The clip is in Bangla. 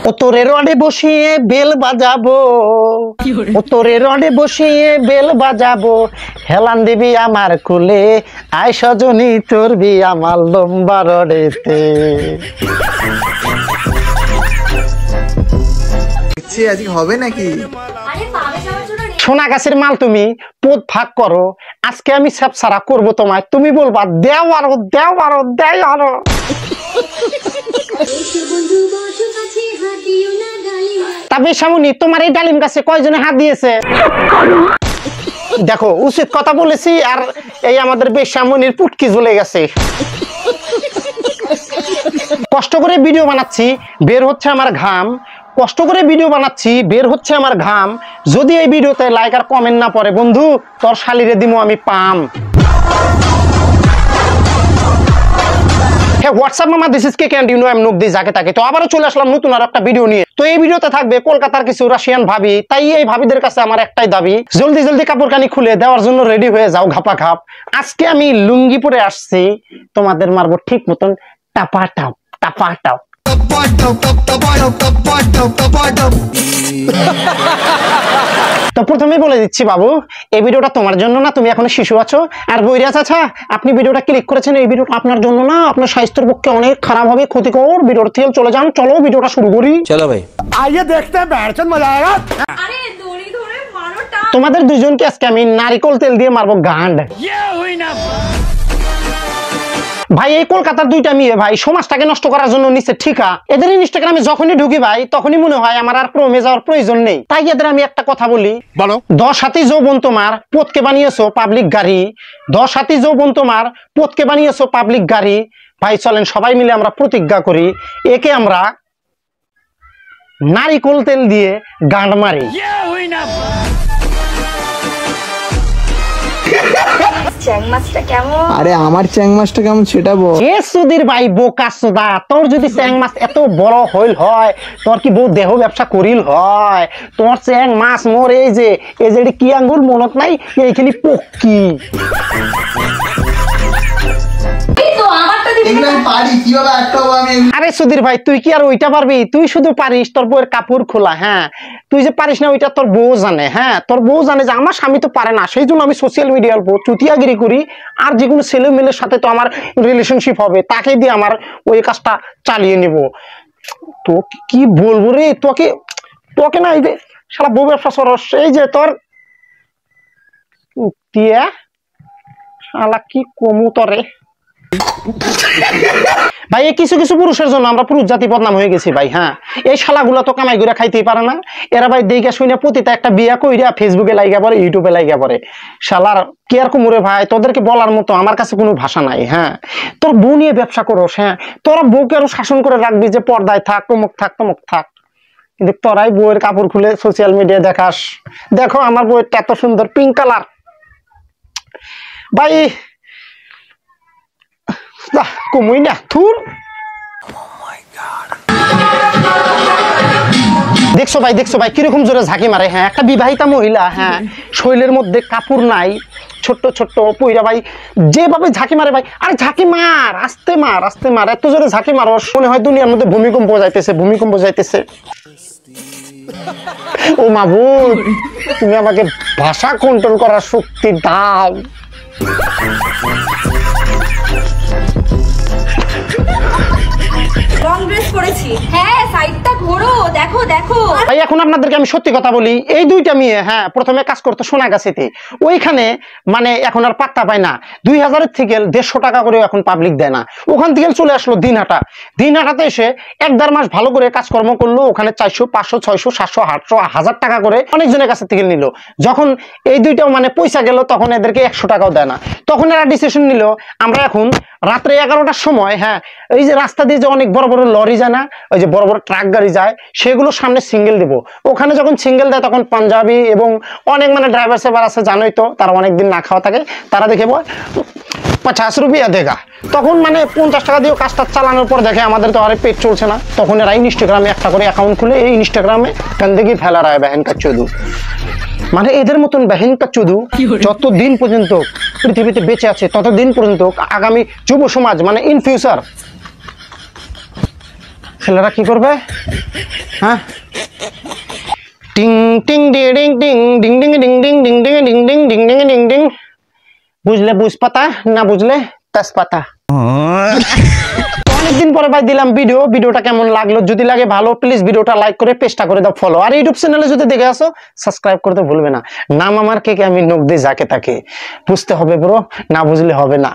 ও তোরে রডে বসিয়ে বেল বাজাবো, ও তোরে রডে বসিয়ে বেল বাজাবো, হেলান দিবি আমার কুলে, আয় সজনী চড়বি আমার লম্বা রডেতে। আজকে হবে নাকি? সোনা গাছের মাল তুমি পোদ ভাগ করো, আজকে আমি সব সারা করবো তোমায়, তুমি বলবা দেও আরো দেও আরো দেও আরো। তবে সামনি তোমার এই ডালিম গাছে কয়জনে হাত দিয়েছে? দেখো উচিত কথা বলেছি আর এই আমাদের বেশামনির পুটকি জ্বলে গেছে। কষ্ট করে ভিডিও বানাচ্ছি, বের হচ্ছে আমার ঘাম, কষ্ট করে ভিডিও বানাচ্ছি, বের হচ্ছে আমার ঘাম। যদি এই ভিডিওতে লাইক আর কমেন্ট না পড়ে বন্ধু, তোর শালিরে দিমু আমি পাম। হোয়াটসঅ্যাপ মামা, this is KK and you know I am নুক দি যাকে তাকে। তো আবারও চলে আসলাম নতুন আর একটা ভিডিও নিয়ে। তো এই ভিডিওতে থাকবে কলকাতার কিছু রাশিয়ান ভাবি, তাই এই ভাবিদের কাছে আমার একটাই দাবি, জলদি জলদি কাপড়কানি খুলে দেওয়ার জন্য রেডি হয়ে যাও ঘাপা ঘাপ। আজকে আমি লুঙ্গি পরে আসছি, তোমাদের মারবো ঠিক মতন টাপা টাপ টাপা টাপ। তো প্রথমেই বলে দিচ্ছি বাবু, এই ভিডিওটা তোমার জন্য না, তুমি এখনো শিশু আছো। আর বৈরা চাচা, আপনি ভিডিওটা ক্লিক করেছেন, এই ভিডিওটা আপনার জন্য না, আপনার স্বাস্থ্যের পক্ষে অনেক খারাপ হবে, ক্ষতিকর। ভিডিওর থেকে চলে যান, চলো ভিডিওটা শুরু করি। চলো ভাই, আইয়ে দেখতে हैं, बैठचंद मजा आएगा। আরে দড়ি ধরে মারোটা। তোমাদের দুইজনকে আজকে আমি নারিকেল তেল দিয়ে মারবো গান্ড। ভাই এই কলকাতার দুইটা মেয়ে ভাই সমাজটাকে নষ্ট করার জন্য নিচে ঠিকা। এদের ইনস্টাগ্রামে যখনই ঢুকি ভাই, তখনই মনে হয় আমার আর ক্রমে যাওয়ার প্রয়োজন নেই। তাই এদের আমি একটা কথা বলি, বলো 10 হাতি যৌবন তোমার, পথকে বানিয়েছো পাবলিক গাড়ি। 10 হাতি যৌবন তোমার, পথকে বানিয়েছো পাবলিক গাড়ি। ভাই চলেন সবাই মিলে আমরা প্রতিজ্ঞা করি, একে আমরা নারিকেল তেল দিয়ে গান্ড মারি। চ্যাং মাছটা কেমন? আরে আমার চ্যাং মাছটা কেমন সেটা বল। এ সুধীর ভাই বোকা সুদা, তোর যদি চ্যাং মাছ এত বড় হইল হয়, তোর কি বউ দেহ ব্যবসা করিল হয়? তোর চ্যাং মাছ মোর এই যে কি আঙ্গুল মনত নাই, এইখানে পক্কি। আরে সুধীর ভাই, তুই কি আর ওইটা পারবি? তুই শুধু পারিস তোর বউয়ের কাপড় খোলা। হ্যাঁ, তুই যে পারিস না ওইটা তোর বউ জানে। হ্যাঁ, তোর বউ জানে যে আমার স্বামী তো পারে না, সেই জন্য আমি সোশ্যাল মিডিয়ার উপর চুতিয়াগিরি করি। আর যে কোনো ছেলে মেয়ের সাথে তো আমার রিলেশনশিপ হবে, তাকে দিয়ে আমার ওই কাজটা চালিয়ে নিব। তো কি বলবো রে তোকে, তোকে না এই যে সারা বউ ব্যবসা সরস, এই যে তোর তিয়া শালা কি কমু তরে। ভাই এই কিছু কিছু পুরুষের জন্য আমরা পুরুষ জাতি বদনাম হয়ে গেছি ভাই। হ্যাঁ, এই শালাগুলো তো কামাই করে খাইতেই পারে না। এরা ভাই দেখে শুনে প্রতিটা একটা বিয়া কইরা ফেসবুকে লাইগা পড়ে, ইউটিউবে লাইগা পড়ে। শালার কি আর কুমুরে ভাই, তোদেরকে বলার মতো আমার কাছে কোনো ভাষা নাই। হ্যাঁ, তোর বউ নিয়ে ব্যবসা করোস, হ্যাঁ তোরা বউকে আরো শাসন করে রাখবি যে পর্দায় থাক, তমুক থাক তমুক থাক, কিন্তু তোরাই বউয়ের কাপড় খুলে সোশ্যাল মিডিয়ায় দেখাস। দেখো আমার বউয়েরটা এত সুন্দর পিঙ্ক কালার। ভাই কমুই না থুর। দেখছো ভাই কিরকম জোরে ঝাঁকি মারে। হ্যাঁ, একটা বিবাহিতা মহিলা, হ্যাঁ শরীরের মধ্যে কাপড় নাই, ছোট্ট ছোট্ট পইরা ভাই যেভাবে ঝাঁকি মারে ভাই। আরে ঝাঁকি মার, আস্তে মার আস্তে মার, এত জোরে ঝাঁকি মারো মনে হয় দুনিয়ার মধ্যে ভূমিকম্প যাইতেছে, ভূমিকম্প যাইতেছে। ও মাবুদ, তুমি আমাকে ভাষা কন্ট্রোল করার শক্তি দাও। লং ড্রেস পরেছি। হ্যাঁ, সাইডটা ঘোরো, দেখো দেখো। ভাই এখন আপনাদেরকে আমি সত্যি কথা বলি, এই দুইটা মেয়ে হ্যাঁ প্রথমে কাজ করতো সোনাগাছিতে, ওইখানে মানে এখন আর পাত্তা পায় না। 2000 থেকে 150 টাকা করে এখন পাবলিক দেয় না। ওখান থেকে চলে আসলো দিনহাটা। দিনহাটাতে এসে 1-1.5 মাস ভালো করে কাজকর্ম করলো, ওখানে 400 500 600 700 800 1000 টাকা করে অনেকজনের কাছে থেকে নিল। যখন এই দুইটাও মানে পয়সা গেল, তখন এদেরকে 100 টাকাও দেয় না। তখন এরা ডিসিশন নিল, আমরা এখন রাত্রে 11টার সময়, হ্যাঁ এই যে রাস্তা দিয়ে যে অনেক বড় বড় লরি যায় না, ওই যে বড় বড় ট্রাক গাড়ি যায়, সেগুলো সামনে সিঙ্গেল দিব। ওখানে যখন সিঙ্গেল দেয় তখন পাঞ্জাবি এবং অনেক মানে ড্রাইভার সেভার আছে, জানোই তো তারা অনেকদিন না খাওয়া থাকে, তারা দেখে ₹50 দেগা। তখন মানে 50 টাকা দিয়ে কাজটা চালানোর পর দেখে আমাদের তো আর পেট চলছে না, তখন এরা ইনস্টাগ্রামে একটা করে অ্যাকাউন্ট খুলে এই ইনস্টাগ্রামে গন্দগি ফেলা রায় বেহেন কা চোদু। মানে এদের মতন বেহেন কা চোদু যতদিন পর্যন্ত পৃথিবীতে বেঁচে আছে ততদিন পর্যন্ত আগামী যুব সমাজ মানে ইন ফিউচার ছেলেরা কি করবে? হ্যাঁ, টিং টিং ding ding ding ding ding ding ding ding ding ding ding ding ding ding. বুঝলে বুঝ পাতা, না বুঝলে তেজপাতা। অনেকদিন পরে ভাই দিলাম ভিডিওটা কেমন লাগলো? যদি লাগে ভালো প্লিজ ভিডিওটা লাইক করে পেজটা করে দাও ফলো, আর ইউটিউব চ্যানেলে যদি দেখে আসো সাবস্ক্রাইব করতে ভুলবে না। নাম আমার কে, আমি নখ দিয়ে যাকে তাকে বুঝতে হবে ব্রো, না বুঝলে হবে না।